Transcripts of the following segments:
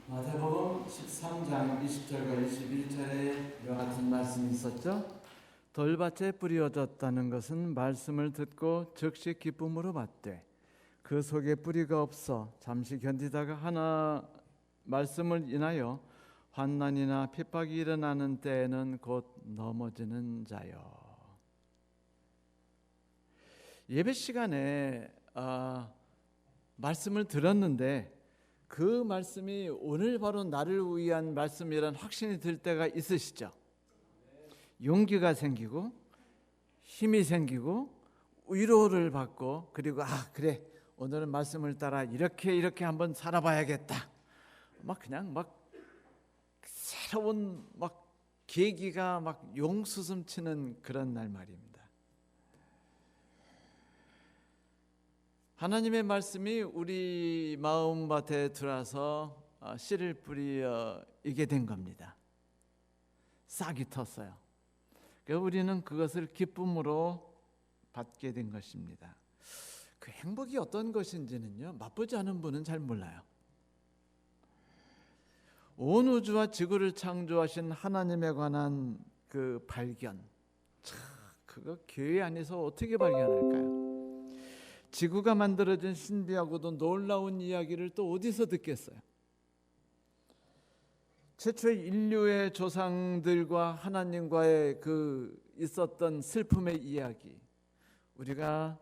마태복음 13장 20절과 21절에 이와 같은 말씀이 있었죠. 돌밭에 뿌려졌다는 것은 말씀을 듣고 즉시 기쁨으로 받되 그 속에 뿌리가 없어 잠시 견디다가 하나 말씀을 인하여 환난이나 핍박이 일어나는 때에는 곧 넘어지는 자요. 예배 시간에 말씀을 들었는데 그 말씀이 오늘 바로 나를 위한 말씀이란 확신이 들 때가 있으시죠? 용기가 생기고 힘이 생기고 위로를 받고 그리고 그래 오늘은 말씀을 따라 이렇게 한번 살아봐야겠다. 그냥 새로운 계기가 용수숨치는 그런 날 말입니다. 하나님의 말씀이 우리 마음밭에 들어와서 씨를 뿌리게 된 겁니다. 싹이 텄어요. 그래서 우리는 그것을 기쁨으로 받게 된 것입니다. 그 행복이 어떤 것인지는요, 맛보지 않은 분은 잘 몰라요. 온 우주와 지구를 창조하신 하나님에 관한 그 발견, 그거 교회 안에서 어떻게 발견할까요? 지구가 만들어진 신비하고도 놀라운 이야기를 또 어디서 듣겠어요? 최초의 인류의 조상들과 하나님과의 그 있었던 슬픔의 이야기, 우리가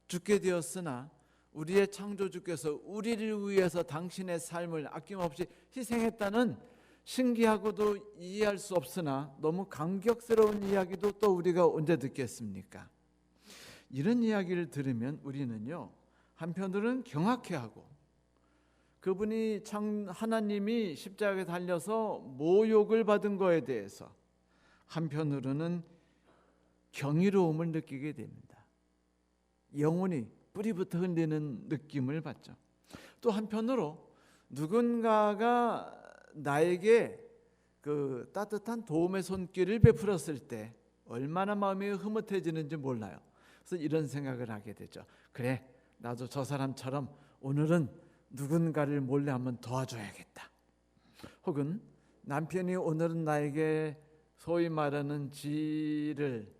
죽게 되었으나 우리의 창조주께서 우리를 위해서 당신의 삶을 아낌없이 희생했다는 신기하고도 이해할 수 없으나 너무 감격스러운 이야기도 또 우리가 언제 듣겠습니까? 이런 이야기를 들으면 우리는요, 한편으로는 경악해하고 그분이 하나님이 십자가에 달려서 모욕을 받은 거에 대해서 한편으로는 경이로움을 느끼게 됩니다. 영혼이 뿌리부터 흘리는 느낌을 받죠. 또 한편으로 누군가가 나에게 그 따뜻한 도움의 손길을 베풀었을 때 얼마나 마음이 흐뭇해지는지 몰라요. 그래서 이런 생각을 하게 되죠. 그래, 나도 저 사람처럼 오늘은 누군가를 몰래 한번 도와줘야겠다. 혹은 남편이 오늘은 나에게 소위 말하는 지롤을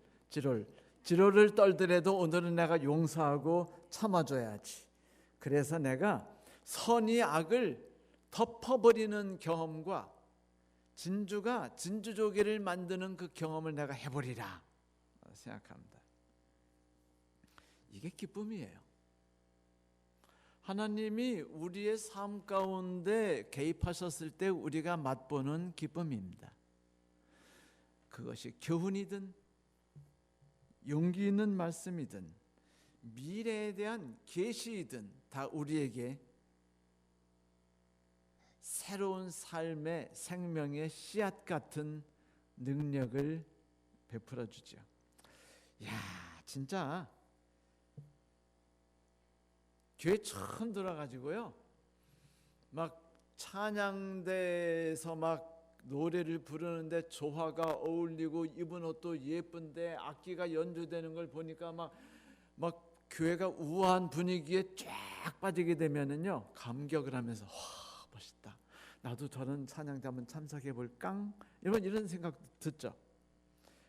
떨더라도 오늘은 내가 용서하고 참아줘야지. 그래서 내가 선이 악을 덮어버리는 경험과 진주가 진주조개를 만드는 그 경험을 내가 해보리라 생각합니다. 이게 기쁨이에요. 하나님이 우리의 삶 가운데 개입하셨을 때 우리가 맛보는 기쁨입니다. 그것이 교훈이든 용기 있는 말씀이든 미래에 대한 계시이든 다 우리에게 새로운 삶의 생명의 씨앗 같은 능력을 베풀어 주죠. 진짜 교회 처음 들어가지고요, 찬양대에서 노래를 부르는데 조화가 어울리고 입은 옷도 예쁜데 악기가 연주되는 걸 보니까 교회가 우아한 분위기에 쫙 빠지게 되면은요, 감격을 하면서 멋있다. 나도 저런 찬양대 한번 참석해 볼까? 이런 생각 듣죠.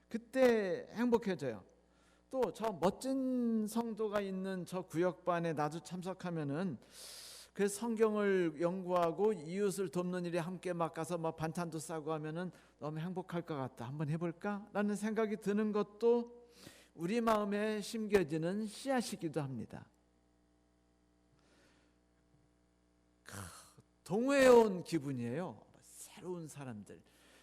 그때 행복해져요. 또 저 멋진 성도가 있는 저 구역반에 나도 참석하면은 그 성경을 연구하고 이웃을 돕는 일에 함께 가서 반찬도 싸고 하면은 너무 행복할 것 같다. 한번 해볼까? 라는 생각이 드는 것도 우리 마음에 심겨지는 씨앗이기도 합니다. 동해온 기분이에요. 새로운 사람들.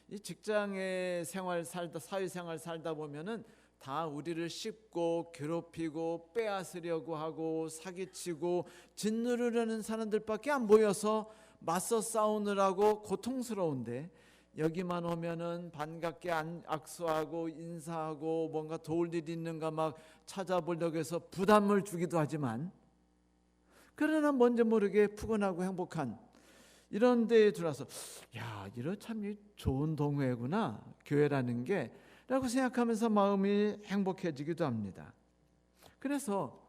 이 직장의 사회생활 살다 보면은 다 우리를 씹고 괴롭히고 빼앗으려고 하고 사기치고 짓누르려는 사람들밖에 안 보여서 맞서 싸우느라고 고통스러운데, 여기만 오면은 반갑게 악수하고 인사하고 뭔가 도울 일이 있는가 찾아보려고 해서 부담을 주기도 하지만, 그러나 뭔지 모르게 푸근하고 행복한 이런 데에 들어와서 이런 참 좋은 동호회구나, 교회라는 게 라고 생각하면서 마음이 행복해지기도 합니다. 그래서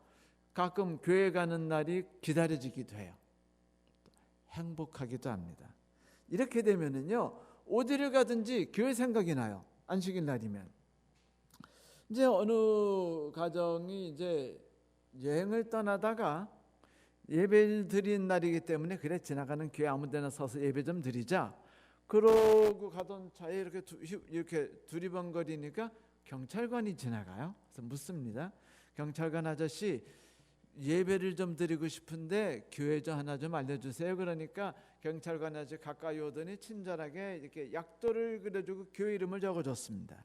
가끔 교회 가는 날이 기다려지기도 해요. 행복하기도 합니다. 이렇게 되면은요, 어디를 가든지 교회 생각이 나요. 안식일 날이면. 이제 어느 가정이 이제 여행을 떠나다가 예배를 드린 날이기 때문에 그래 지나가는 교회 아무 데나 서서 예배 좀 드리자. 그러고 가던 차에 이렇게 두리번거리니까 경찰관이 지나가요. 그래서 묻습니다. 경찰관 아저씨, 예배를 좀 드리고 싶은데 교회 좀 하나 좀 알려주세요. 그러니까 경찰관 아저씨 가까이 오더니 친절하게 이렇게 약도를 그려주고 교회 이름을 적어줬습니다.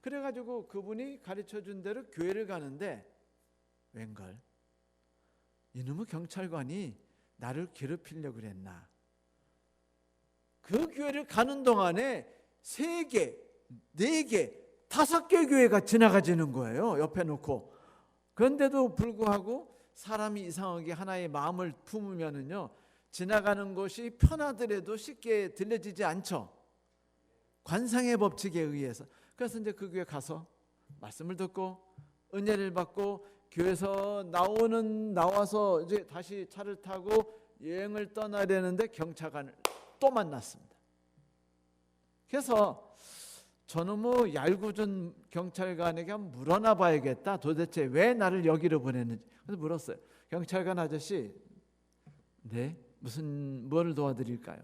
그래가지고 그분이 가르쳐준 대로 교회를 가는데 웬걸, 이놈의 경찰관이 나를 괴롭히려고 그랬나. 그 교회를 가는 동안에 3개, 4개, 5개 교회가 지나가지는 거예요. 옆에 놓고. 그런데도 불구하고 사람이 이상하게 하나의 마음을 품으면은요, 지나가는 곳이 편하더라도 쉽게 들려지지 않죠. 관상의 법칙에 의해서. 그래서 이제 그 교회 가서 말씀을 듣고 은혜를 받고 교회에서 나와서 이제 다시 차를 타고 여행을 떠나려는데 경찰관을 또 만났습니다. 그래서 저는 뭐 얄궂은 경찰관에게 한번 물어나 봐야겠다. 도대체 왜 나를 여기로 보냈는지. 그래서 물었어요. 경찰관 아저씨, 네, 뭐를 도와드릴까요?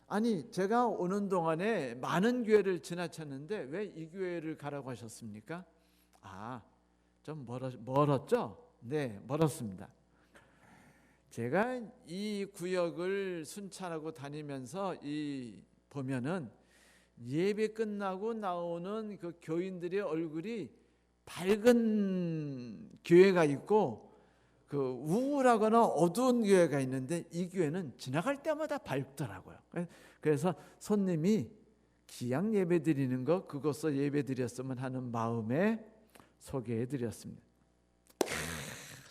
아니, 제가 오는 동안에 많은 교회를 지나쳤는데 왜 이 교회를 가라고 하셨습니까? 아, 좀 멀었죠? 네, 멀었습니다. 제가 이 구역을 순찰하고 다니면서 보면은 예배 끝나고 나오는 그 교인들의 얼굴이 밝은 교회가 있고 그 우울하거나 어두운 교회가 있는데 이 교회는 지나갈 때마다 밝더라고요. 그래서 손님이 기양 예배 드리는 거 그것서 예배 드렸으면 하는 마음에 소개해 드렸습니다.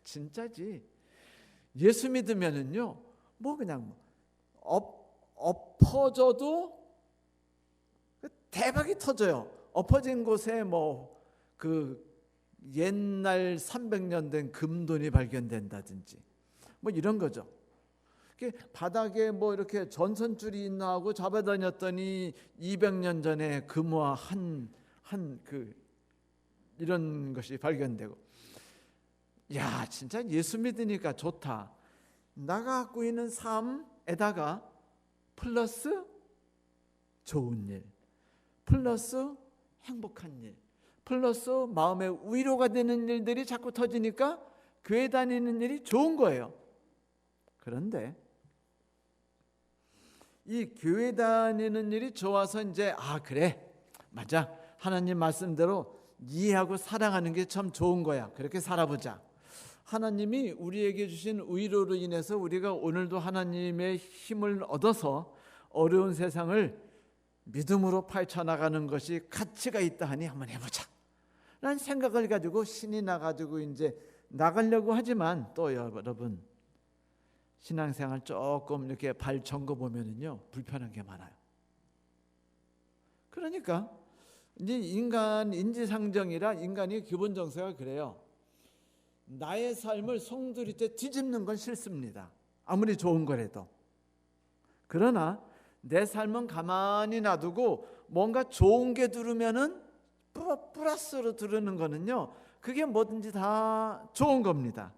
진짜지. 예수 믿으면은요, 뭐 그냥 엎어져도 대박이 터져요. 엎어진 곳에 뭐 그 옛날 300년 된 금돈이 발견된다든지 뭐 이런 거죠. 바닥에 뭐 이렇게 전선줄이 있나 하고 잡아다녔더니 200년 전에 금화 이런 것이 발견되고, 야, 진짜 예수 믿으니까 좋다. 나가 갖고 있는 삶에다가 플러스 좋은 일, 플러스 행복한 일, 플러스 마음의 위로가 되는 일들이 자꾸 터지니까 교회 다니는 일이 좋은 거예요. 그런데 이 교회 다니는 일이 좋아서 이제 그래, 맞아, 하나님 말씀대로 이해하고 사랑하는 게 참 좋은 거야, 그렇게 살아보자. 하나님이 우리에게 주신 위로로 인해서 우리가 오늘도 하나님의 힘을 얻어서 어려운 세상을 믿음으로 파헤쳐나가는 것이 가치가 있다 하니 한번 해보자 라는 생각을 가지고 신이 나가지고 이제 나가려고 하지만, 또 여러분 신앙생활 조금 이렇게 발 점거 보면은요, 불편한 게 많아요. 그러니까 이제 인간 인지상정이라 인간이 기본 정서가 그래요. 나의 삶을 송두리째 뒤집는 건 싫습니다. 아무리 좋은 거라도. 그러나 내 삶은 가만히 놔두고 뭔가 좋은 게 들으면은 플러스로 들으는 거는요, 그게 뭐든지 다 좋은 겁니다.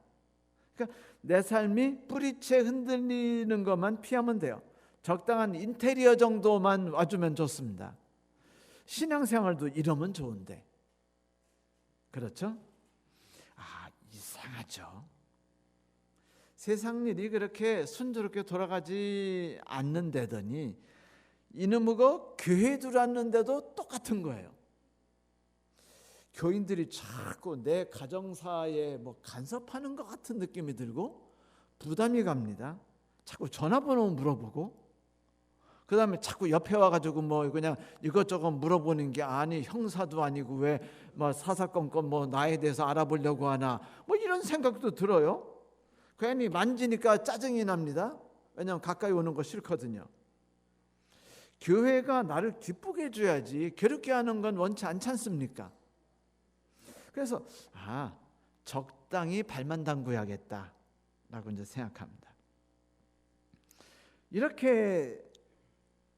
그러니까 내 삶이 뿌리채 흔들리는 것만 피하면 돼요. 적당한 인테리어 정도만 와주면 좋습니다. 신앙생활도 이러면 좋은데, 그렇죠? 이상하죠. 세상 일이 그렇게 순조롭게 돌아가지 않는다더니 이놈의 교회 들어왔는데도 똑같은 거예요. 교인들이 자꾸 내 가정사에 뭐 간섭하는 것 같은 느낌이 들고 부담이 갑니다. 자꾸 전화번호 물어보고, 그 다음에 자꾸 옆에 와가지고 뭐 그냥 이것저것 물어보는 게, 아니 형사도 아니고 왜 뭐 사사건건 뭐 나에 대해서 알아보려고 하나, 뭐 이런 생각도 들어요. 괜히 만지니까 짜증이 납니다. 왜냐하면 가까이 오는 거 싫거든요. 교회가 나를 기쁘게 해줘야지 괴롭게 하는 건 원치 않지 않습니까? 그래서 적당히 발만 담궈야겠다 라고 이제 생각합니다. 이렇게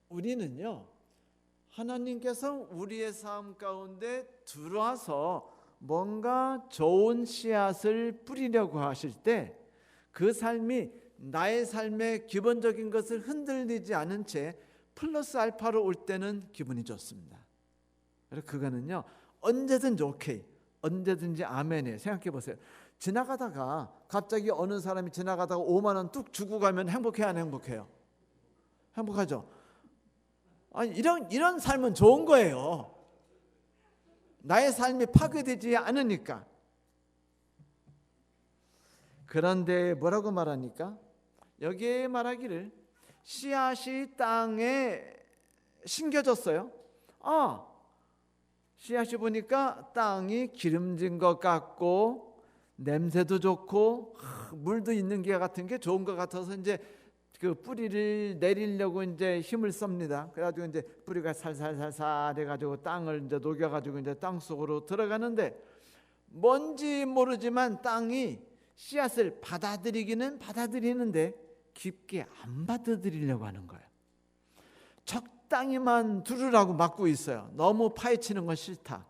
우리는요, 하나님께서 우리의 삶 가운데 들어와서 뭔가 좋은 씨앗을 뿌리려고 하실 때 그 삶이 나의 삶의 기본적인 것을 흔들리지 않은 채 플러스 알파로 올 때는 기분이 좋습니다. 그래서 그거는요, 언제든지 오케이, 언제든지 아멘이에요. 생각해 보세요. 지나가다가 갑자기 어느 사람이 지나가다가 5만 원 뚝 주고 가면 행복해요, 안 행복해요? 행복하죠. 아니, 이런 삶은 좋은 거예요. 나의 삶이 파괴되지 않으니까. 그런데 뭐라고 말하니까? 여기에 말하기를 씨앗이 땅에 심겨졌어요. 씨앗이 보니까 땅이 기름진 것 같고 냄새도 좋고 물도 있는 게 같은 게 좋은 것 같아서 이제 그 뿌리를 내리려고 이제 힘을 씁니다. 그래가지고 이제 뿌리가 살살살살 해가지고 땅을 이제 녹여가지고 이제 땅 속으로 들어가는데 뭔지 모르지만 땅이 씨앗을 받아들이기는 받아들이는데 깊게 안 받아들이려고 하는 거예요. 적당히만 두르라고 막고 있어요. 너무 파헤치는 건 싫다.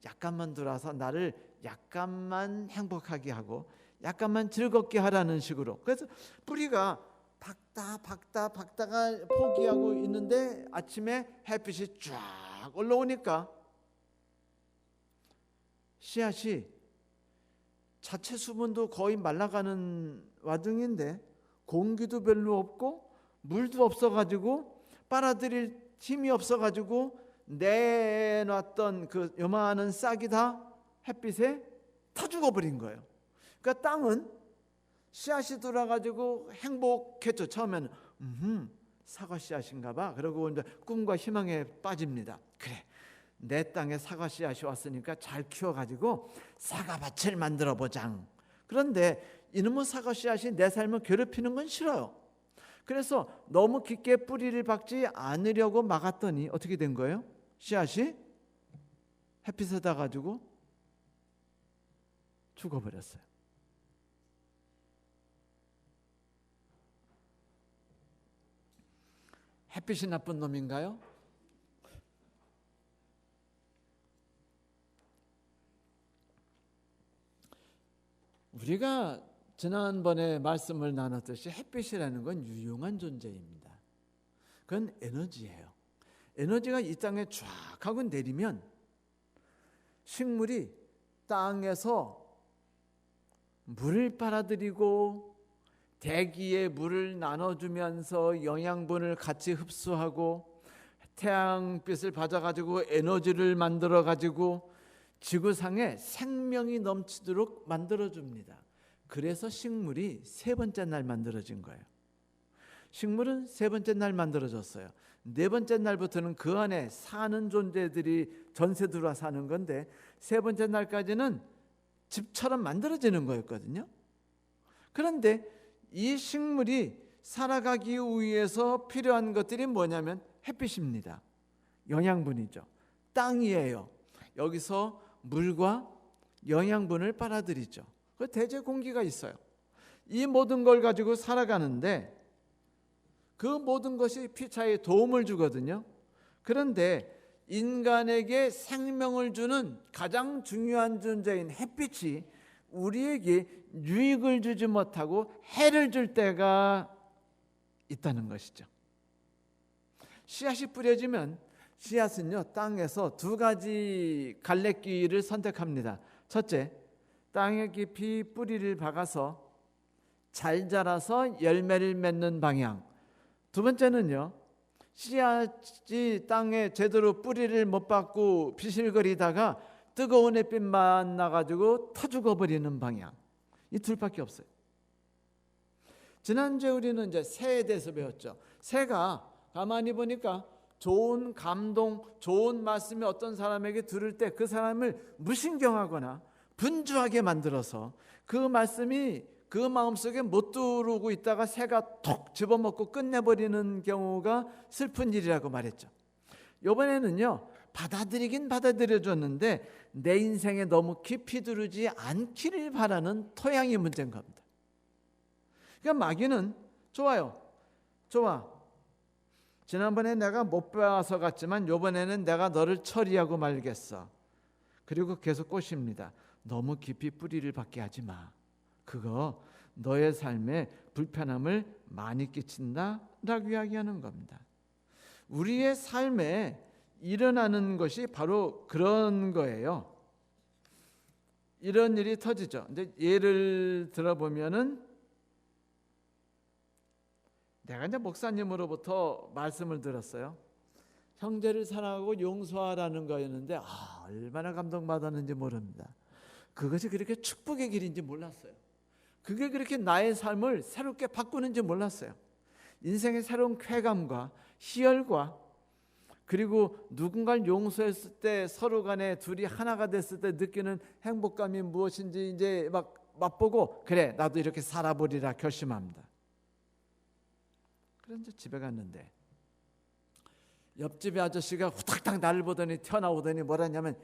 약간만 들어와서 나를 약간만 행복하게 하고 약간만 즐겁게 하라는 식으로. 그래서 뿌리가 박다가 포기하고 있는데 아침에 햇빛이 쫙 올라오니까 씨앗이 자체 수분도 거의 말라가는 와중인데 공기도 별로 없고 물도 없어가지고 빨아들일 힘이 없어가지고 내놨던 그 요만한 싹이 다 햇빛에 타 죽어버린 거예요. 그러니까 땅은 씨앗이 들어가지고 행복했죠. 처음에는 사과 씨앗인가 봐. 그러고 이제 꿈과 희망에 빠집니다. 그래, 내 땅에 사과 씨앗이 왔으니까 잘 키워가지고 사과밭을 만들어 보자. 그런데 이놈의 사과 씨앗이 내 삶을 괴롭히는 건 싫어요. 그래서 너무 깊게 뿌리를 박지 않으려고 막았더니 어떻게 된 거예요? 씨앗이 햇빛에 닿아가지고 죽어버렸어요. 햇빛이 나쁜 놈인가요? 우리가 지난번에 말씀을 나눴듯이 햇빛이라는 건 유용한 존재입니다. 그건 에너지예요. 에너지가 이 땅에 쫙 하고 내리면 식물이 땅에서 물을 빨아들이고 대기에 물을 나눠주면서 영양분을 같이 흡수하고 태양빛을 받아가지고 에너지를 만들어가지고 지구상에 생명이 넘치도록 만들어줍니다. 그래서 식물이 세 번째 날 만들어진 거예요. 식물은 세 번째 날 만들어졌어요. 네 번째 날부터는 그 안에 사는 존재들이 전세 들어와 사는 건데 세 번째 날까지는 집처럼 만들어지는 거였거든요. 그런데 이 식물이 살아가기 위해서 필요한 것들이 뭐냐면 햇빛입니다. 영양분이죠. 땅이에요. 여기서 물과 영양분을 빨아들이죠. 그 대체 공기가 있어요. 이 모든 걸 가지고 살아가는데 그 모든 것이 피차에 도움을 주거든요. 그런데 인간에게 생명을 주는 가장 중요한 존재인 햇빛이 우리에게 유익을 주지 못하고 해를 줄 때가 있다는 것이죠. 씨앗이 뿌려지면 씨앗은요, 땅에서 두 가지 갈래길을 선택합니다. 첫째, 땅에 깊이 뿌리를 박아서 잘 자라서 열매를 맺는 방향. 두 번째는요, 씨앗이 땅에 제대로 뿌리를 못 박고 비실거리다가 뜨거운 햇빛만 나가지고 타 죽어버리는 방향. 이 둘밖에 없어요. 지난주에 우리는 이제 새에 대해서 배웠죠. 새가 가만히 보니까 좋은 감동, 좋은 말씀이 어떤 사람에게 들을 때 그 사람을 무신경하거나 분주하게 만들어서 그 말씀이 그 마음속에 못 들어오고 있다가 새가 톡 집어먹고 끝내버리는 경우가 슬픈 일이라고 말했죠. 이번에는요, 받아들이긴 받아들여줬는데 내 인생에 너무 깊이 들어오지 않기를 바라는 토양이 문제인 겁니다. 그러니까 마귀는 좋아요. 좋아. 지난번에 내가 못 봐서 갔지만 이번에는 내가 너를 처리하고 말겠어. 그리고 계속 꼬십니다. 너무 깊이 뿌리를 박게 하지 마. 그거 너의 삶에 불편함을 많이 끼친다 라고 이야기하는 겁니다. 우리의 삶에 일어나는 것이 바로 그런 거예요. 이런 일이 터지죠. 이제 예를 들어보면은 내가 이제 목사님으로부터 말씀을 들었어요. 형제를 사랑하고 용서하라는 거였는데 얼마나 감동받았는지 모릅니다. 그것이 그렇게 축복의 길인지 몰랐어요. 그게 그렇게 나의 삶을 새롭게 바꾸는지 몰랐어요. 인생의 새로운 쾌감과 희열과 그리고 누군가를 용서했을 때 서로 간에 둘이 하나가 됐을 때 느끼는 행복감이 무엇인지 이제 막 맛보고 그래 나도 이렇게 살아보리라 결심합니다. 그래서 집에 갔는데 옆집의 아저씨가 후딱딱 나를 보더니 튀어나오더니 뭐라 했냐면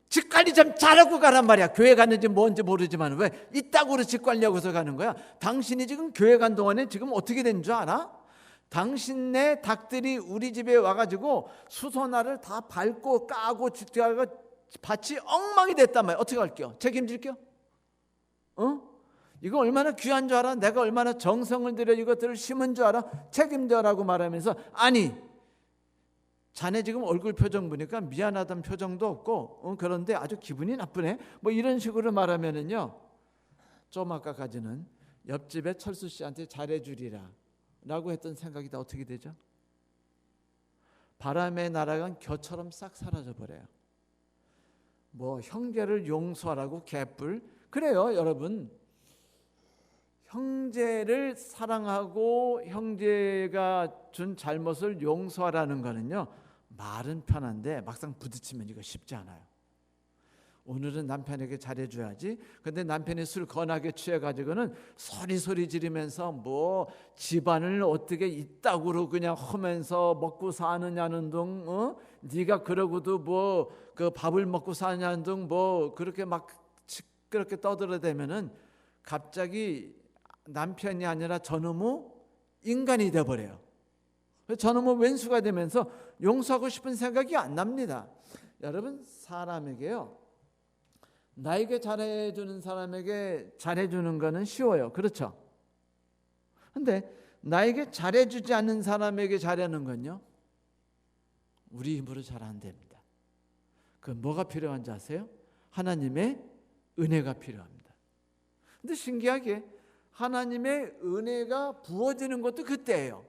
집 관리 좀 잘하고 가란 말이야. 교회 갔는지 뭔지 모르지만 왜 이따구로 집 관리하고서 가는 거야. 당신이 지금 교회 간 동안에 지금 어떻게 된 줄 알아? 당신네 닭들이 우리 집에 와가지고 수소나를 다 밟고 까고 밭이 엉망이 됐단 말이야. 어떻게 할게요? 책임질게요? 이거 얼마나 귀한 줄 알아? 내가 얼마나 정성을 들여 이것들을 심은 줄 알아? 책임져라고 말하면서 아니 자네 지금 얼굴 표정 보니까 미안하다는 표정도 없고 그런데 아주 기분이 나쁘네 뭐 이런 식으로 말하면은요 좀 아까까지는 옆집에 철수 씨한테 잘해주리라 라고 했던 생각이 다 어떻게 되죠? 바람에 날아간 겨처럼 싹 사라져 버려요. 뭐 형제를 용서하라고 개뿔 그래요 여러분. 형제를 사랑하고 형제가 준 잘못을 용서하라는 거는요 말은 편한데 막상 부딪히면 이거 쉽지 않아요. 오늘은 남편에게 잘해줘야지. 근데 남편이 술 거나게 취해가지고는 소리 지르면서 뭐 집안을 어떻게 이따구로 그냥 하면서 먹고 사느냐는 둥 네가 그러고도 뭐 그 밥을 먹고 사느냐는 둥 뭐 그렇게 막 시끄럽게 떠들어대면은 갑자기 남편이 아니라 저놈의 인간이 돼버려요. 저놈의 왼수가 되면서 용서하고 싶은 생각이 안 납니다. 여러분 사람에게요 나에게 잘해주는 사람에게 잘해주는 거는 쉬워요. 그렇죠? 근데 나에게 잘해주지 않는 사람에게 잘하는 건요 우리 힘으로 잘 안 됩니다. 그 뭐가 필요한지 아세요? 하나님의 은혜가 필요합니다. 근데 신기하게 하나님의 은혜가 부어지는 것도 그때예요.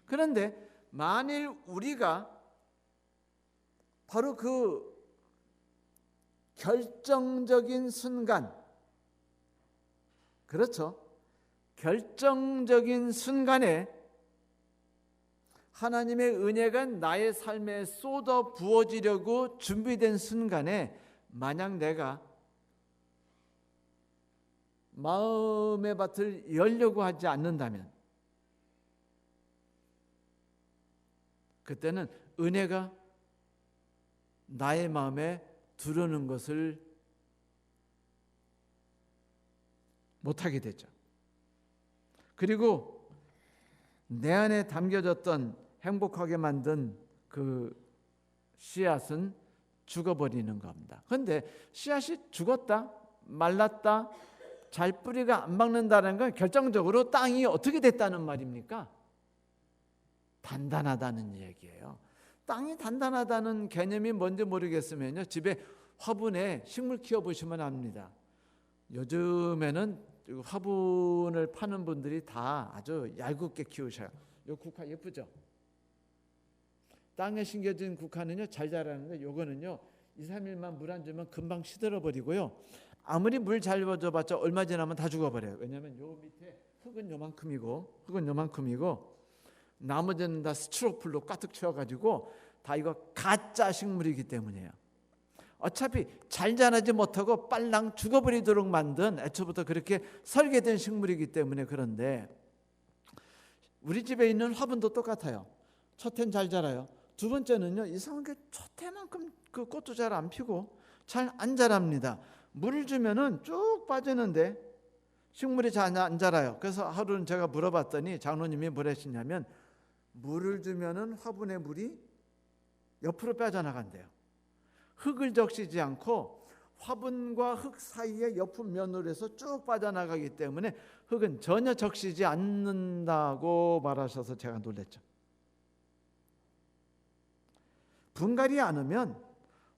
그런데 만일 우리가 바로 그 결정적인 순간, 그렇죠? 결정적인 순간에 하나님의 은혜가 나의 삶에 쏟아 부어지려고 준비된 순간에 만약 내가 마음의 밭을 열려고 하지 않는다면 그때는 은혜가 나의 마음에 들어오는 것을 못하게 되죠. 그리고 내 안에 담겨졌던 행복하게 만든 그 씨앗은 죽어버리는 겁니다. 그런데 씨앗이 죽었다, 말랐다, 잘 뿌리가 안 박는다는 건 결정적으로 땅이 어떻게 됐다는 말입니까? 단단하다는 얘기예요. 땅이 단단하다는 개념이 뭔지 모르겠으면요 집에 화분에 식물 키워보시면 압니다. 요즘에는 화분을 파는 분들이 다 아주 얄궂게 키우셔요. 요 국화 예쁘죠? 땅에 심겨진 국화는요 잘 자라는데 요거는요 2-3일만 물 안 주면 금방 시들어버리고요 아무리 물 잘 줘봤자 얼마 지나면 다 죽어버려요. 왜냐하면 요 밑에 흙은 요만큼이고 나머지는 다 스티로폴로 가득 채워가지고 다 이거 가짜 식물이기 때문이에요. 어차피 잘 자라지 못하고 빨랑 죽어버리도록 만든 애초부터 그렇게 설계된 식물이기 때문에. 그런데 우리 집에 있는 화분도 똑같아요. 첫 해는 잘 자라요. 두 번째는요 이상하게 첫 해만큼 그 꽃도 잘 안 피고 잘 안 자랍니다. 물을 주면은 쭉 빠지는데 식물이 잘 안 자라요. 그래서 하루는 제가 물어봤더니 장로님이 뭐라시냐면 물을 주면은 화분의 물이 옆으로 빠져나간대요. 흙을 적시지 않고 화분과 흙 사이에 옆은 면으로 해서 쭉 빠져나가기 때문에 흙은 전혀 적시지 않는다고 말하셔서 제가 놀랐죠. 분갈이 않으면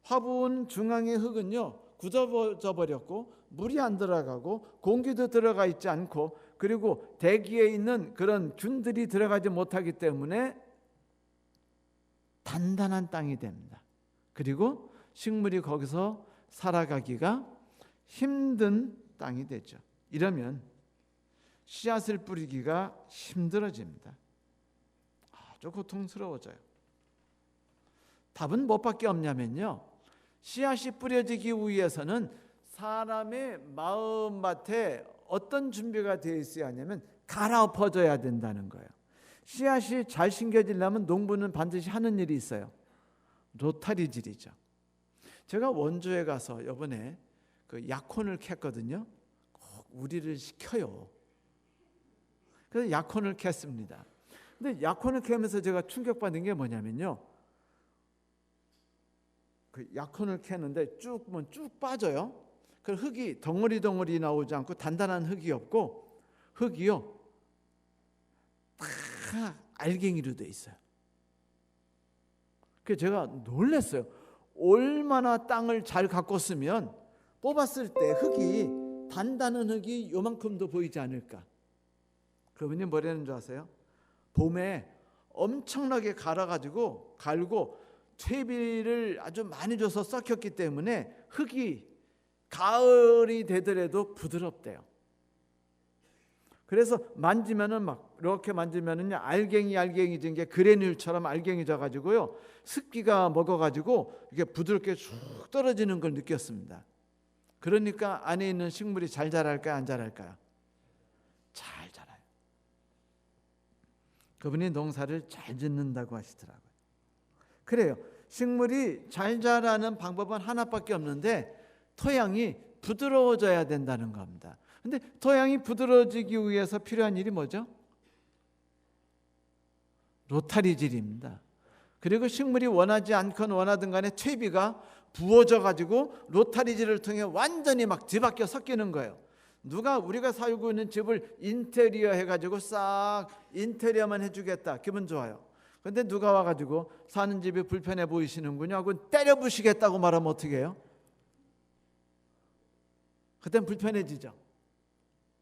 화분 중앙의 흙은요 굳어져 버렸고 물이 안 들어가고 공기도 들어가 있지 않고 그리고 대기에 있는 그런 균들이 들어가지 못하기 때문에 단단한 땅이 됩니다. 그리고 식물이 거기서 살아가기가 힘든 땅이 되죠. 이러면 씨앗을 뿌리기가 힘들어집니다. 아주 고통스러워져요. 답은 뭐밖에 없냐면요, 씨앗이 뿌려지기 위해서는 사람의 마음밭에 어떤 준비가 되어 있어야 하냐면 갈아엎어져야 된다는 거예요. 씨앗이 잘 심겨지려면 농부는 반드시 하는 일이 있어요. 로타리질이죠. 제가 원주에 가서 이번에 그 약혼을 캤거든요. 꼭 우리를 시켜요. 그래서 약혼을 캤습니다. 근데 약혼을 캐면서 제가 충격받은 게 뭐냐면요, 그 약혼을 캐는데 쭉 보면 쭉 빠져요. 그 흙이 덩어리 나오지 않고 단단한 흙이 없고 흙이요 다 알갱이로 돼 있어요. 그래서 제가 놀랐어요. 얼마나 땅을 잘 가꿨으면 뽑았을 때 흙이 단단한 흙이 요만큼도 보이지 않을까. 그분이 뭐라는 줄 아세요? 봄에 엄청나게 갈고 퇴비를 아주 많이 줘서 썩혔기 때문에 흙이 가을이 되더라도 부드럽대요. 그래서 만지면은 막 이렇게 만지면은요 알갱이 진 게 그래놀처럼 알갱이져 가지고요 습기가 먹어 가지고 이게 부드럽게 쭉 떨어지는 걸 느꼈습니다. 그러니까 안에 있는 식물이 잘 자랄까요, 안 자랄까요? 잘 자라요. 그분이 농사를 잘 짓는다고 하시더라고요. 그래요. 식물이 잘 자라는 방법은 하나밖에 없는데 토양이 부드러워져야 된다는 겁니다. 근데 토양이 부드러워지기 위해서 필요한 일이 뭐죠? 로타리질입니다. 그리고 식물이 원하지 않건 원하든 간에 퇴비가 부어져 가지고 로타리질을 통해 완전히 막 뒤바뀌어 섞이는 거예요. 누가 우리가 살고 있는 집을 인테리어 해가지고 싹 인테리어만 해주겠다, 기분 좋아요. 근데 누가 와가지고 사는 집이 불편해 보이시는군요 하고 때려 부시겠다고 말하면 어떻게 해요? 그땐 불편해지죠.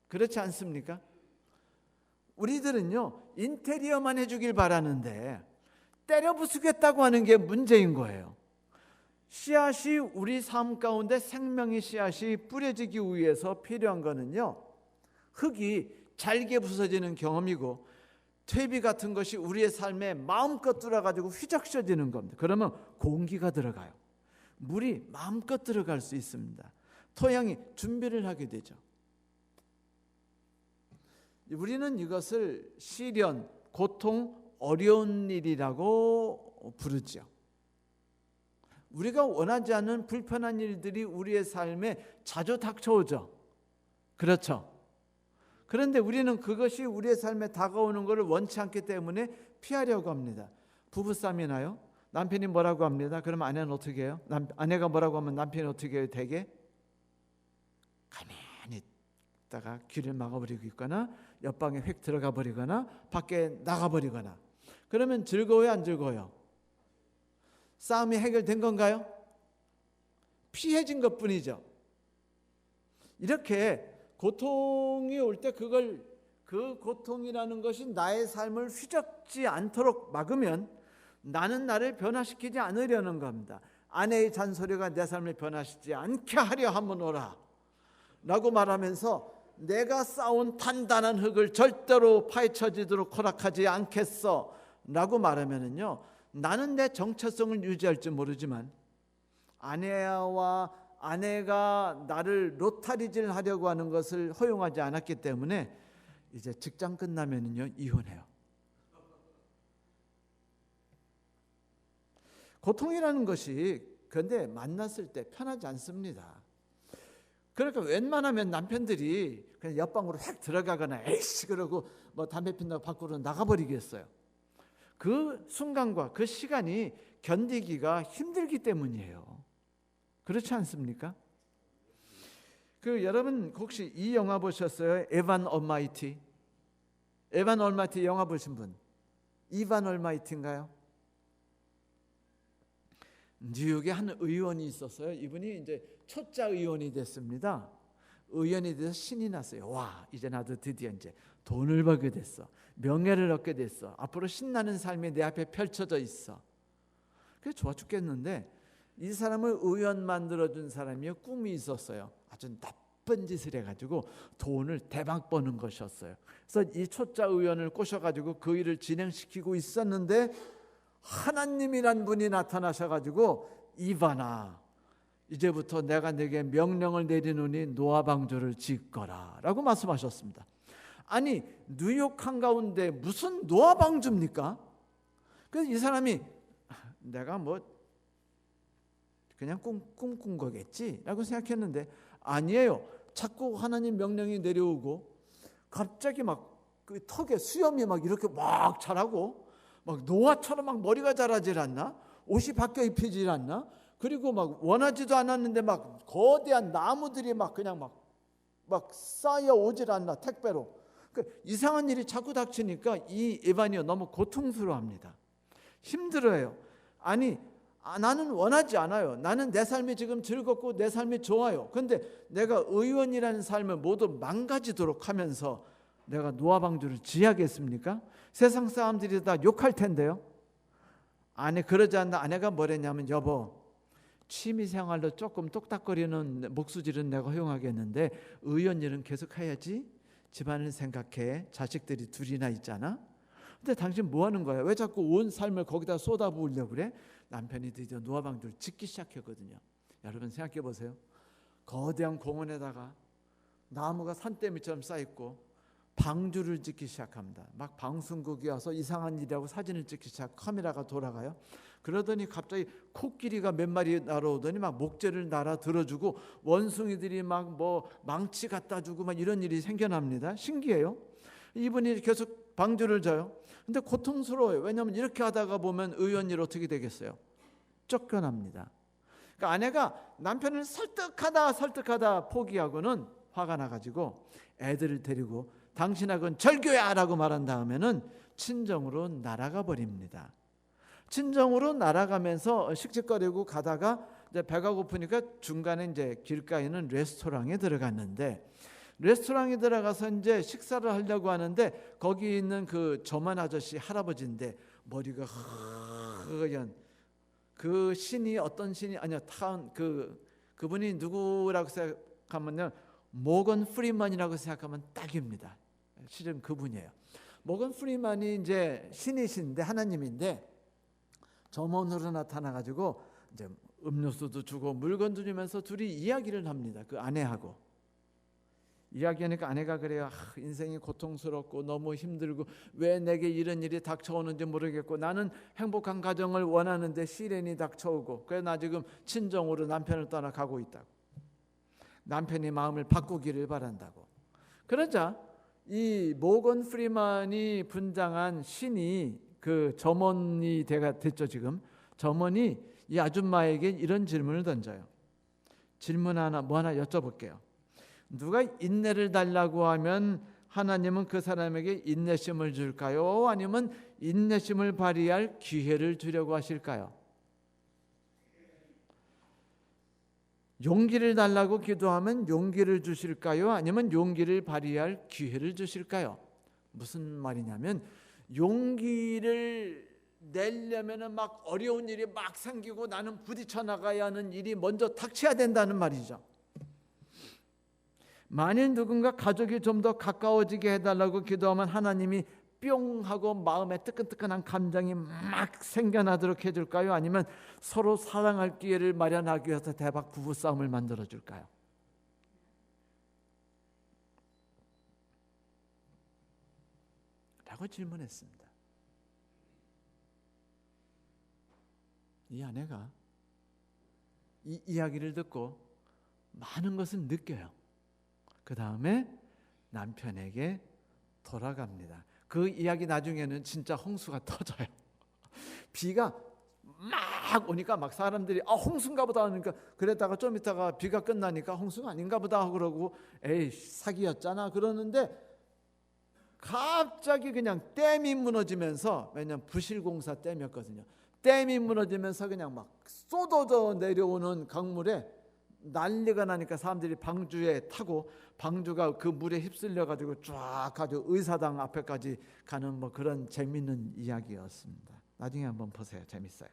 그렇지 않습니까? 우리들은요 인테리어만 해주길 바라는데 때려 부수겠다고 하는 게 문제인 거예요. 씨앗이 우리 삶 가운데 생명의 씨앗이 뿌려지기 위해서 필요한 거는요 흙이 잘게 부서지는 경험이고 퇴비 같은 것이 우리의 삶에 마음껏 들어가지고 휘적셔지는 겁니다. 그러면 공기가 들어가요. 물이 마음껏 들어갈 수 있습니다. 토양이 준비를 하게 되죠. 우리는 이것을 시련, 고통, 어려운 일이라고 부르죠. 우리가 원하지 않는 불편한 일들이 우리의 삶에 자주 닥쳐오죠. 그렇죠. 그런데 우리는 그것이 우리의 삶에 다가오는 것을 원치 않기 때문에 피하려고 합니다. 부부싸움이 나요. 남편이 뭐라고 합니다. 그러면 아내는 어떻게 해요? 아내가 뭐라고 하면 남편이 어떻게 해요? 되게 가만히 있다가 귀를 막아버리고 있거나 옆방에 휙 들어가 버리거나 밖에 나가버리거나. 그러면 즐거워요, 안 즐거워요? 싸움이 해결된 건가요? 피해진 것뿐이죠. 이렇게 고통이 올 때 그 고통이라는 것이 나의 삶을 휘젓지 않도록 막으면 나는 나를 변화시키지 않으려는 겁니다. 아내의 잔소리가 내 삶을 변화시키지 않게 하려 함으로라 라고 말하면서 내가 쌓은 단단한 흙을 절대로 파헤쳐지도록 허락하지 않겠어 라고 말하면은요 나는 내 정체성을 유지할지 모르지만 아내가 나를 로타리질 하려고 하는 것을 허용하지 않았기 때문에 이제 직장 끝나면은요 이혼해요. 고통이라는 것이 그런데 만났을 때 편하지 않습니다. 그러니까 웬만하면 남편들이 그냥 옆방으로 확 들어가거나 에이씨 그러고 뭐 담배 핀다고 밖으로 나가버리겠어요. 그 순간과 그 시간이 견디기가 힘들기 때문이에요. 그렇지 않습니까? 여러분 혹시 이 영화 보셨어요? 에반 얼마이티? 에반 얼마이티 영화 보신 분? 이반 얼마이티인가요? 뉴욕에 한 의원이 있었어요. 이분이 이제 초짜 의원이 됐습니다. 의원이 돼서 신이 났어요. 와, 이제 나도 드디어 이제 돈을 벌게 됐어. 명예를 얻게 됐어. 앞으로 신나는 삶이 내 앞에 펼쳐져 있어. 그게 좋아 죽겠는데 이 사람을 의원 만들어준 사람이 꿈이 있었어요. 아주 나쁜 짓을 해가지고 돈을 대박 버는 것이었어요. 그래서 이 초짜 의원을 꼬셔가지고 그 일을 진행시키고 있었는데 하나님이란 분이 나타나셔가지고 이바나, 이제부터 내가 내게 명령을 내리노니 노아 방주를 짓거라 라고 말씀하셨습니다. 아니, 뉴욕 한가운데 무슨 노아 방주입니까? 그래서 이 사람이 내가 뭐 그냥 꿈꾼 거겠지 라고 생각했는데 아니에요. 자꾸 하나님 명령이 내려오고 갑자기 막 그 턱에 수염이 막 이렇게 막 자라고 막 노아처럼 막 머리가 자라질 않나? 옷이 바뀌어 입히질 않나? 그리고 막 원하지도 않았는데 막 거대한 나무들이 막 그냥 막 쌓여 오질 않나 택배로. 이상한 일이 자꾸 닥치니까 이 에반이요 너무 고통스러워합니다. 힘들어요. 아니 나는 원하지 않아요. 나는 내 삶이 지금 즐겁고 내 삶이 좋아요. 그런데 내가 의원이라는 삶을 모두 망가지도록 하면서 내가 노아 방주를 지어야겠습니까? 세상 사람들이 다 욕할 텐데요. 아내 그러지 않나 아내가 뭐랬냐면 여보 취미생활로 조금 똑딱거리는 목수질은 내가 허용하겠는데 의원 일은 계속 해야지. 집안을 생각해. 자식들이 둘이나 있잖아. 근데 당신 뭐 하는 거야? 왜 자꾸 온 삶을 거기다 쏟아부으려고 그래? 남편이 드디어 노아 방주를 짓기 시작했거든요. 여러분 생각해 보세요. 거대한 공원에다가 나무가 산더미처럼 쌓여있고 방주를 짓기 시작합니다. 막 방송국이 와서 이상한 일이라고 사진을 찍기 시작. 카메라가 돌아가요. 그러더니 갑자기 코끼리가 몇 마리 날아오더니 막 목재를 날아 들어주고 원숭이들이 막 뭐 망치 갖다 주고 막 이런 일이 생겨납니다. 신기해요. 이분이 계속 방주를 져요. 근데 고통스러워요. 왜냐하면 이렇게 하다가 보면 의원 일 어떻게 되겠어요? 쫓겨납니다. 그러니까 아내가 남편을 설득하다 포기하고는 화가 나가지고 애들을 데리고 당신하고는 절교야 라고 말한 다음에는 친정으로 날아가 버립니다. 친정으로 날아가면서 씩씩거리고 가다가 이제 배가 고프니까 중간에 이제 길가에는 레스토랑에 들어갔는데 레스토랑에 들어가서 이제 식사를 하려고 하는데 거기 있는 그 저만 아저씨 할아버지인데 머리가 허연 그 신이 어떤 신이 아니야 그분이 누구라고 생각하면요 모건 프리먼이라고 생각하면 딱입니다. 실은 그분이에요. 모건 프리먼이 이제 신이신데 하나님인데 점원으로 나타나가지고 이제 음료수도 주고 물건도 주면서 둘이 이야기를 합니다. 그 아내하고 이야기하니까 아내가 그래요. 인생이 고통스럽고 너무 힘들고 왜 내게 이런 일이 닥쳐오는지 모르겠고 나는 행복한 가정을 원하는데 시련이 닥쳐오고 그래서 나 지금 친정으로 남편을 떠나가고 있다고. 남편이 마음을 바꾸기를 바란다고. 그러자 이 모건 프리만이 분장한 신이 그 점원이 됐죠. 지금 점원이 이 아줌마에게 이런 질문을 던져요. 질문 하나 여쭤볼게요. 누가 인내를 달라고 하면 하나님은 그 사람에게 인내심을 줄까요? 아니면 인내심을 발휘할 기회를 주려고 하실까요? 용기를 달라고 기도하면 용기를 주실까요? 아니면 용기를 발휘할 기회를 주실까요? 무슨 말이냐면 용기를 내려면 막 어려운 일이 막 생기고 나는 부딪혀 나가야 하는 일이 먼저 닥쳐야 된다는 말이죠. 만일 누군가 가족이 좀 더 가까워지게 해달라고 기도하면 하나님이 뿅 하고 마음에 뜨끈뜨끈한 감정이 막 생겨나도록 해줄까요? 아니면 서로 사랑할 기회를 마련하기 위해서 대박 부부싸움을 만들어줄까요? 라고 질문했습니다. 이 아내가 이 이야기를 듣고 많은 것을 느껴요. 그 다음에 남편에게 돌아갑니다. 그 이야기 나중에는 진짜 홍수가 터져요. 비가 막 오니까 막 사람들이 홍수인가 보다 하니까, 그랬다가 좀 있다가 비가 끝나니까 홍수가 아닌가 보다 하고 그러고 에이 사기였잖아 그러는데, 갑자기 그냥 댐이 무너지면서, 왜냐면 부실공사 댐이었거든요. 댐이 무너지면서 그냥 막 쏟아져 내려오는 강물에 난리가 나니까 사람들이 방주에 타고, 방주가 그 물에 휩쓸려 가지고 쫙 가지고 의사당 앞에까지 가는 뭐 그런 재밌는 이야기였습니다. 나중에 한번 보세요. 재밌어요.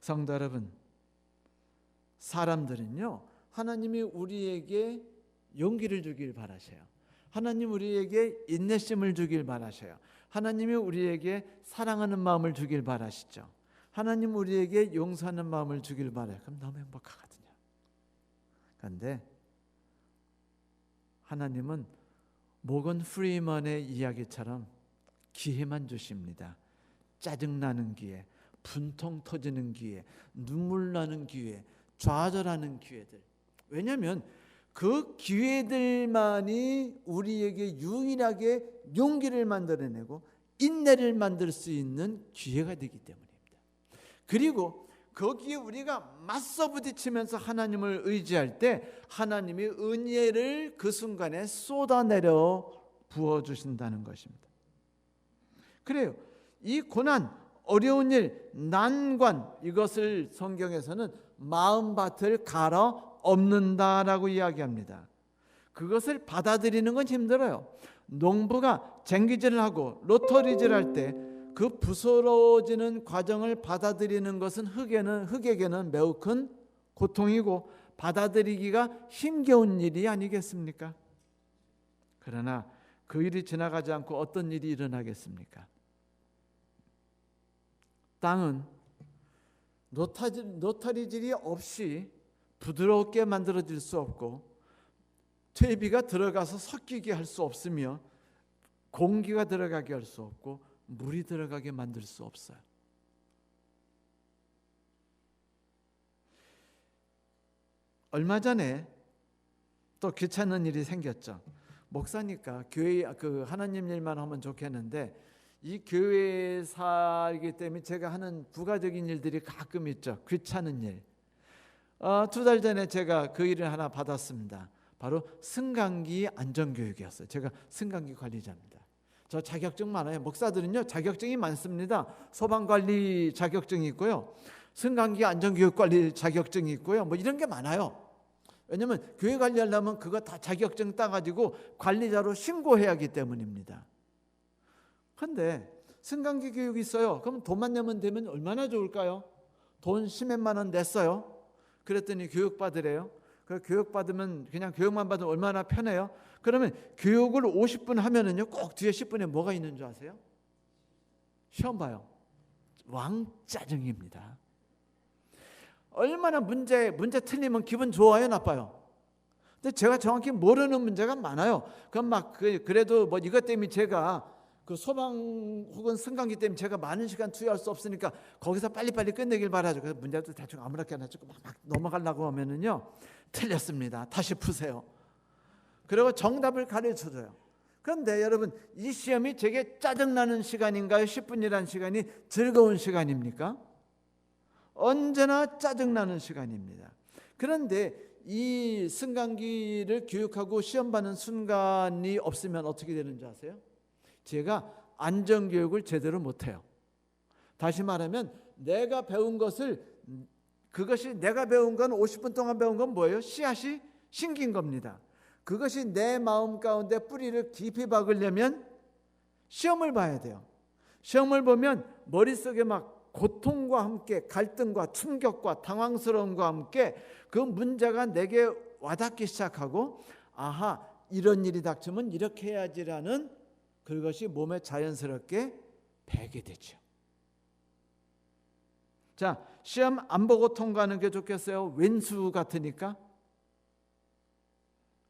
성도 여러분, 사람들은요, 하나님이 우리에게 용기를 주길 바라셔요. 하나님 우리에게 인내심을 주길 바라셔요. 하나님이 우리에게 사랑하는 마음을 주길 바라시죠. 하나님 우리에게 용서하는 마음을 주길 바라요. 그럼 너무 행복하거든요. 그런데 하나님은 모건 프리먼의 이야기처럼 기회만 주십니다. 짜증나는 기회, 분통 터지는 기회, 눈물 나는 기회, 좌절하는 기회들. 왜냐하면 그 기회들만이 우리에게 유일하게 용기를 만들어내고 인내를 만들 수 있는 기회가 되기 때문입니다. 그리고 거기에 우리가 맞서 부딪히면서 하나님을 의지할 때 하나님이 은혜를 그 순간에 쏟아내려 부어주신다는 것입니다. 그래요. 이 고난, 어려운 일, 난관, 이것을 성경에서는 마음밭을 갈아 엎는다라고 이야기합니다. 그것을 받아들이는 건 힘들어요. 농부가 쟁기질을 하고 로터리질을 할 때 그 부스러워지는 과정을 받아들이는 것은 흙에게는 매우 큰 고통이고 받아들이기가 힘겨운 일이 아니겠습니까? 그러나 그 일이 지나가지 않고 어떤 일이 일어나겠습니까? 땅은 노타리질이 없이 부드럽게 만들어질 수 없고, 퇴비가 들어가서 섞이게 할 수 없으며, 공기가 들어가게 할 수 없고, 물이 들어가게 만들 수 없어요. 얼마 전에 또 귀찮은 일이 생겼죠. 목사니까 교회 그 하나님 일만 하면 좋겠는데, 이 교회에 살기 때문에 제가 하는 부가적인 일들이 가끔 있죠. 귀찮은 일. 2달 전에 제가 그 일을 하나 받았습니다. 바로 승강기 안전교육이었어요. 제가 승강기 관리자입니다. 저 자격증 많아요. 목사들은요 자격증이 많습니다. 소방관리 자격증이 있고요, 승강기 안전교육관리 자격증이 있고요, 뭐 이런 게 많아요. 왜냐하면 교회 관리하려면 그거 다 자격증 따가지고 관리자로 신고해야 하기 때문입니다. 그런데 승강기 교육이 있어요. 그럼 돈만 내면 되면 얼마나 좋을까요? 돈 10몇만 원 냈어요. 그랬더니 교육받으래요. 교육받으면 그냥 교육만 받으면 얼마나 편해요? 그러면 교육을 50분 하면은요, 꼭 뒤에 10분에 뭐가 있는 줄 아세요? 시험 봐요. 왕짜증입니다. 얼마나 문제 틀리면 기분 좋아요, 나빠요? 근데 제가 정확히 모르는 문제가 많아요. 그럼 막 그래도 뭐 이것 때문에 제가 그 소방 혹은 승강기 때문에 제가 많은 시간 투여할 수 없으니까 거기서 빨리빨리 끝내길 바라죠. 그래서 문제도 대충 아무렇게나 찍고 막 넘어가려고 하면은요, 틀렸습니다. 다시 푸세요. 그리고 정답을 가르쳐줘요. 그런데 여러분, 이 시험이 제게 짜증나는 시간인가요? 10분이라는 시간이 즐거운 시간입니까? 언제나 짜증나는 시간입니다. 그런데 이 승강기를 교육하고 시험 받는 순간이 없으면 어떻게 되는 줄 아세요? 제가 안전교육을 제대로 못해요. 다시 말하면 내가 배운 것을, 그것이 내가 배운 건 50분 동안 배운 건 뭐예요? 씨앗이 심긴 겁니다. 그것이 내 마음 가운데 뿌리를 깊이 박으려면 시험을 봐야 돼요. 시험을 보면 머릿속에 막 고통과 함께 갈등과 충격과 당황스러움과 함께 그 문제가 내게 와닿기 시작하고, 아하, 이런 일이 닥치면 이렇게 해야지라는 그것이 몸에 자연스럽게 배게 되죠. 자, 시험 안 보고 통과하는 게 좋겠어요? 왼수 같으니까?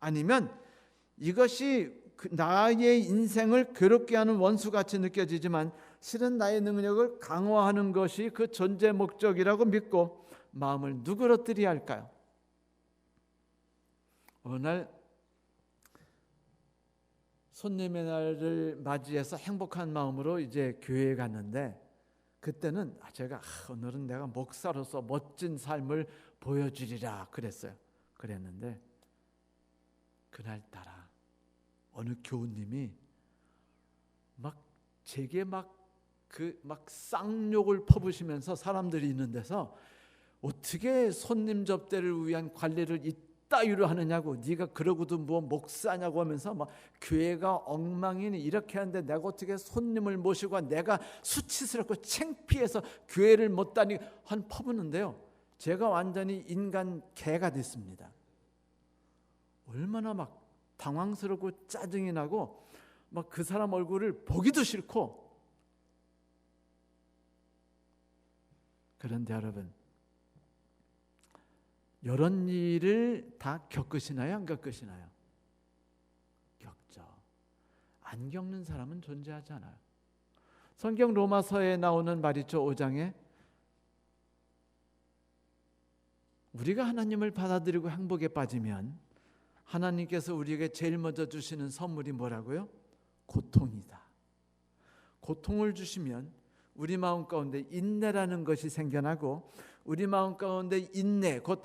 아니면 이것이 나의 인생을 괴롭게 하는 원수같이 느껴지지만 실은 나의 능력을 강화하는 것이 그 존재 목적이라고 믿고 마음을 누그러뜨려야 할까요? 어느 날 손님의 날을 맞이해서 행복한 마음으로 이제 교회에 갔는데, 그때는 제가 오늘은 내가 목사로서 멋진 삶을 보여주리라 그랬는데, 그날따라 어느 교우님이 제게 쌍욕을 퍼부시면서, 사람들이 있는 데서 어떻게 손님 접대를 위한 관리를 이따위로 하느냐고, 네가 그러고도 뭐 목사냐고 하면서 교회가 엉망이니 이렇게 하는데 내가 어떻게 손님을 모시고, 내가 수치스럽고 창피해서 교회를 못 다니고 한 퍼부는데요, 제가 완전히 인간 개가 됐습니다. 얼마나 당황스럽고 짜증이 나고 그 사람 얼굴을 보기도 싫고. 그런데 여러분, 이런 일을 다 겪으시나요? 안 겪으시나요? 겪죠. 안 겪는 사람은 존재하지 않아요. 성경 로마서에 나오는 말 있죠. 5장에 우리가 하나님을 받아들이고 행복에 빠지면 하나님께서 우리에게 제일 먼저 주시는 선물이 뭐라고요? 고통이다. 고통을 주시면 우리 마음 가운데 인내라는 것이 생겨나고, 우리 마음 가운데 인내, 곧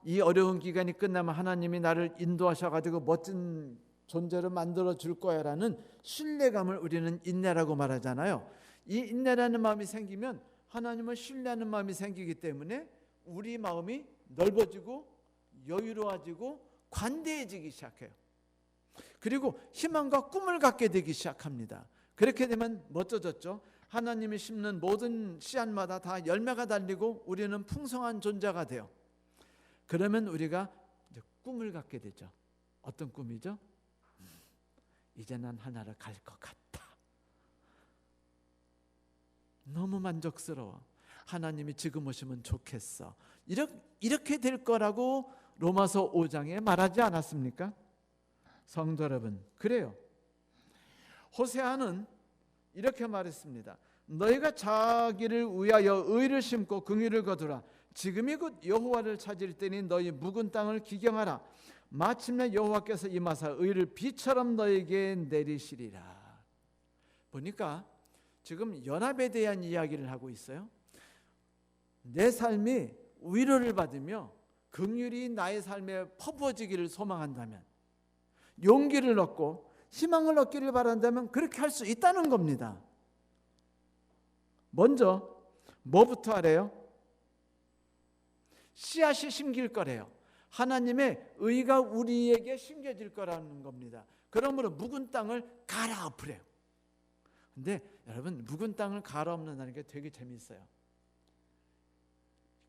이 어려운 기간이 끝나면 하나님이 나를 인도하셔가지고 멋진 존재로 만들어 줄 거야라는 신뢰감을 우리는 인내라고 말하잖아요. 이 인내라는 마음이 생기면 하나님을 신뢰하는 마음이 생기기 때문에 우리 마음이 넓어지고 여유로워지고 관대해지기 시작해요. 그리고 희망과 꿈을 갖게 되기 시작합니다. 그렇게 되면 멋져졌죠. 하나님이 심는 모든 씨앗마다 다 열매가 달리고 우리는 풍성한 존재가 돼요. 그러면 우리가 이제 꿈을 갖게 되죠. 어떤 꿈이죠? 이제 난 하나를 갈 것 같다. 너무 만족스러워. 하나님이 지금 오시면 좋겠어. 이렇게 될 거라고 로마서 5장에 말하지 않았습니까? 성도 여러분, 그래요. 호세아는 이렇게 말했습니다. 너희가 자기를 위하여 의를 심고 긍휼을 거두라. 지금이 곧 여호와를 찾을 때니 너희 묵은 땅을 기경하라. 마침내 여호와께서 임하사 의를 비처럼 너에게 내리시리라. 보니까 지금 연합에 대한 이야기를 하고 있어요. 내 삶이 위로를 받으며 긍휼이 나의 삶에 퍼부어지기를 소망한다면, 용기를 얻고 희망을 얻기를 바란다면 그렇게 할 수 있다는 겁니다. 먼저 뭐부터 하래요? 씨앗이 심길 거래요. 하나님의 의가 우리에게 심겨질 거라는 겁니다. 그러므로 묵은 땅을 갈아엎으래요. 근데 여러분, 묵은 땅을 갈아엎는다는 게 되게 재미있어요.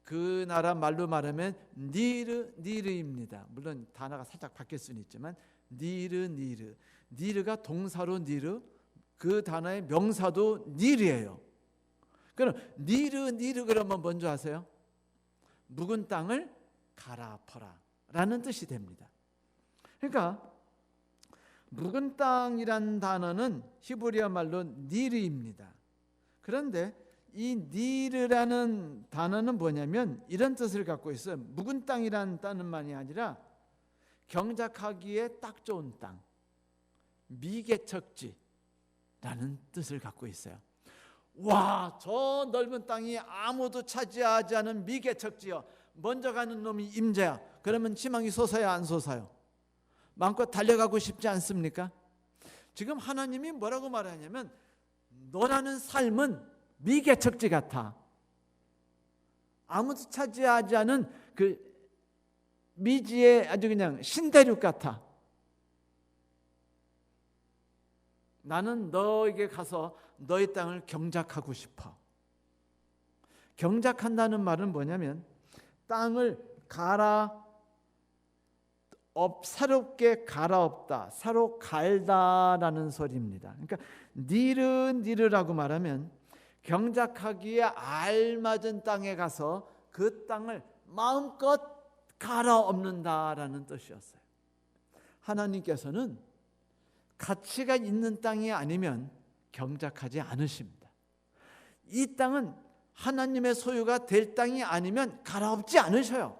그 나라 말로 말하면 니르입니다. 물론 단어가 살짝 바뀔 수는 있지만 니르가 동사로 니르, 그 단어의 명사도 니르예요. 그럼 니르 그러면 뭔지 아세요? 묵은 땅을 갈아엎어라 라는 뜻이 됩니다. 그러니까 묵은 땅이란 단어는 히브리어 말로 니르입니다. 그런데 이 니르라는 단어는 뭐냐면 이런 뜻을 갖고 있어요. 묵은 땅이라는 단어만이 아니라 경작하기에 딱 좋은 땅, 미개척지라는 뜻을 갖고 있어요. 와, 저 넓은 땅이 아무도 차지하지 않은 미개척지요. 먼저 가는 놈이 임자야. 그러면 희망이 솟아요, 안 솟아요? 마음껏 달려가고 싶지 않습니까? 지금 하나님이 뭐라고 말하냐면 너라는 삶은 미개척지 같아. 아무도 차지하지 않은 그 미지의 아주 그냥 신대륙 같아. 나는 너에게 가서 너의 땅을 경작하고 싶어. 경작한다는 말은 뭐냐면 땅을 새롭게 갈아엎다, 새로 갈다라는 소리입니다. 그러니까 니르라고 말하면 경작하기에 알맞은 땅에 가서 그 땅을 마음껏 갈아엎는다라는 뜻이었어요. 하나님께서는 가치가 있는 땅이 아니면 경작하지 않으십니다. 이 땅은 하나님의 소유가 될 땅이 아니면 갈아엎지 않으셔요.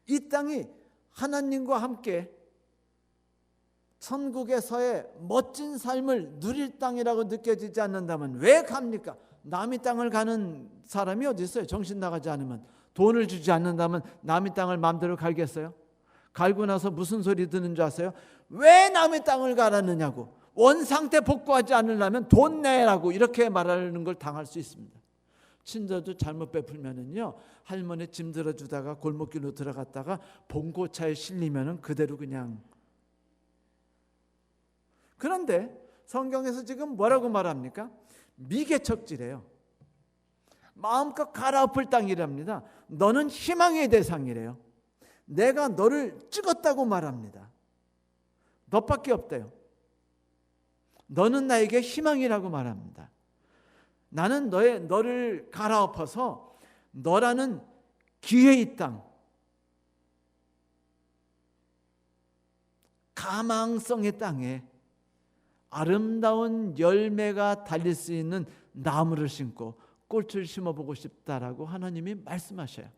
이 땅이 하나님과 함께 천국에서의 멋진 삶을 누릴 땅이라고 느껴지지 않는다면 왜 갑니까? 남의 땅을 가는 사람이 어디 있어요? 정신 나가지 않으면, 돈을 주지 않는다면 남의 땅을 마음대로 갈겠어요? 갈고 나서 무슨 소리 드는 줄 아세요? 왜 남의 땅을 가라느냐고, 원상태 복구하지 않으려면 돈 내라고 이렇게 말하는 걸 당할 수 있습니다. 친자도 잘못 베풀면은요, 할머니 짐 들어주다가 골목길로 들어갔다가 봉고차에 실리면은 그대로 그냥. 그런데 성경에서 지금 뭐라고 말합니까? 미개척지래요. 마음껏 갈아엎을 땅이랍니다. 너는 희망의 대상이래요. 내가 너를 찍었다고 말합니다. 너밖에 없대요. 너는 나에게 희망이라고 말합니다. 나는 너를 갈아엎어서 너라는 기회의 땅, 가망성의 땅에 아름다운 열매가 달릴 수 있는 나무를 심고 꽃을 심어보고 싶다라고 하나님이 말씀하셔요.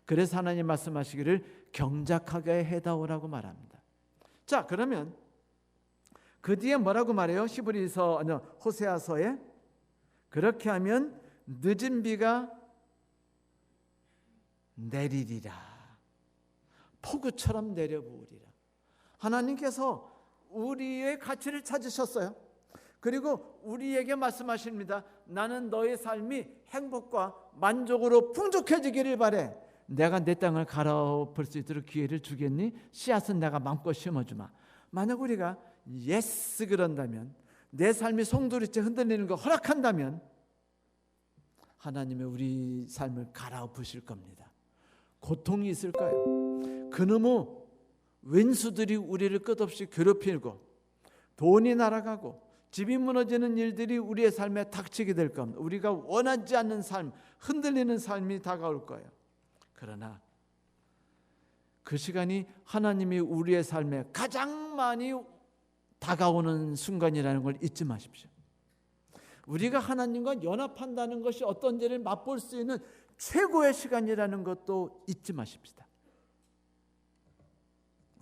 그래서 하나님 말씀하시기를 경작하게 해다오라고 말합니다. 자, 그러면 그 뒤에 뭐라고 말해요? 호세아서에 그렇게 하면 늦은 비가 내리리라, 폭우처럼 내려부으리라. 하나님께서 우리의 가치를 찾으셨어요. 그리고 우리에게 말씀하십니다. 나는 너의 삶이 행복과 만족으로 풍족해지기를 바래. 내가 내 땅을 갈아엎을 수 있도록 기회를 주겠니? 씨앗은 내가 마음껏 심어주마. 만약 우리가 예스 그런다면, 내 삶이 송두리째 흔들리는 거 허락한다면 하나님이 우리 삶을 갈아엎으실 겁니다. 고통이 있을까요? 그놈의 왼수들이 우리를 끝없이 괴롭히고 돈이 날아가고 집이 무너지는 일들이 우리의 삶에 닥치게 될 겁니다. 우리가 원하지 않는 삶, 흔들리는 삶이 다가올 거예요. 그러나 그 시간이 하나님이 우리의 삶에 가장 많이 다가오는 순간이라는 걸 잊지 마십시오. 우리가 하나님과 연합한다는 것이 어떤지를 맛볼 수 있는 최고의 시간이라는 것도 잊지 마십시다.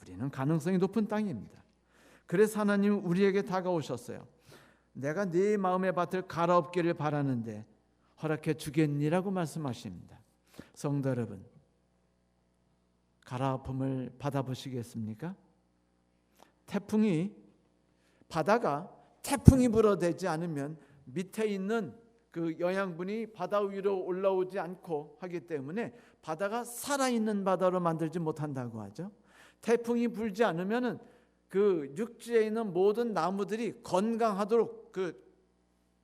우리는 가능성이 높은 땅입니다. 그래서 하나님은 우리에게 다가오셨어요. 내가 네 마음의 밭을 갈아엎기를 바라는데 허락해 주겠니라고 말씀하십니다. 성도 여러분, 갈아엎음을 받아보시겠습니까? 바다가 태풍이 불어대지 않으면 밑에 있는 그 영양분이 바다 위로 올라오지 않고 하기 때문에 바다가 살아있는 바다로 만들지 못한다고 하죠. 태풍이 불지 않으면은 그 육지에 있는 모든 나무들이 건강하도록 그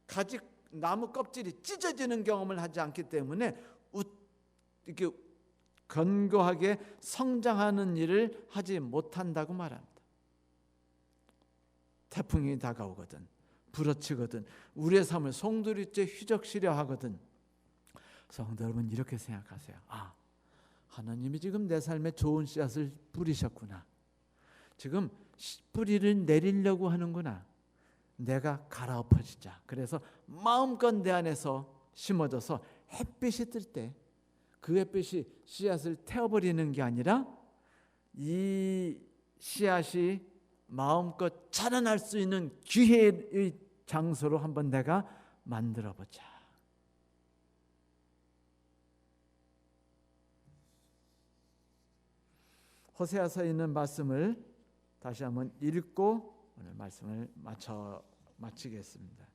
가지 나무 껍질이 찢어지는 경험을 하지 않기 때문에 이렇게 견고하게 성장하는 일을 하지 못한다고 말합니다. 태풍이 다가오거든, 부러치거든, 우리의 삶을 송두리째 휘적시려 하거든, 성도 여러분 이렇게 생각하세요. 하나님이 지금 내 삶에 좋은 씨앗을 뿌리셨구나. 지금 뿌리를 내리려고 하는구나. 내가 갈아엎어지자. 그래서 마음껏 내 안에서 심어져서 햇빛이 뜰 때 그 햇빛이 씨앗을 태워버리는 게 아니라 이 씨앗이 마음껏 자라날 수 있는 기회의 장소로 한번 내가 만들어보자. 호세아서에 있는 말씀을 다시 한번 읽고 오늘 말씀을 마치겠습니다.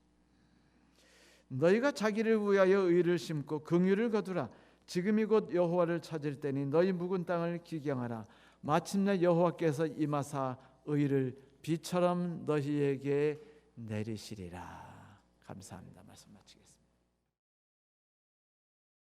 너희가 자기를 위하여 의를 심고 긍휼을 거두라. 지금이 곧 여호와를 찾을 때니 너희 묵은 땅을 기경하라. 마침내 여호와께서 임하사 의를 비처럼 너희에게 내리시리라. 감사합니다. 말씀 마치겠습니다.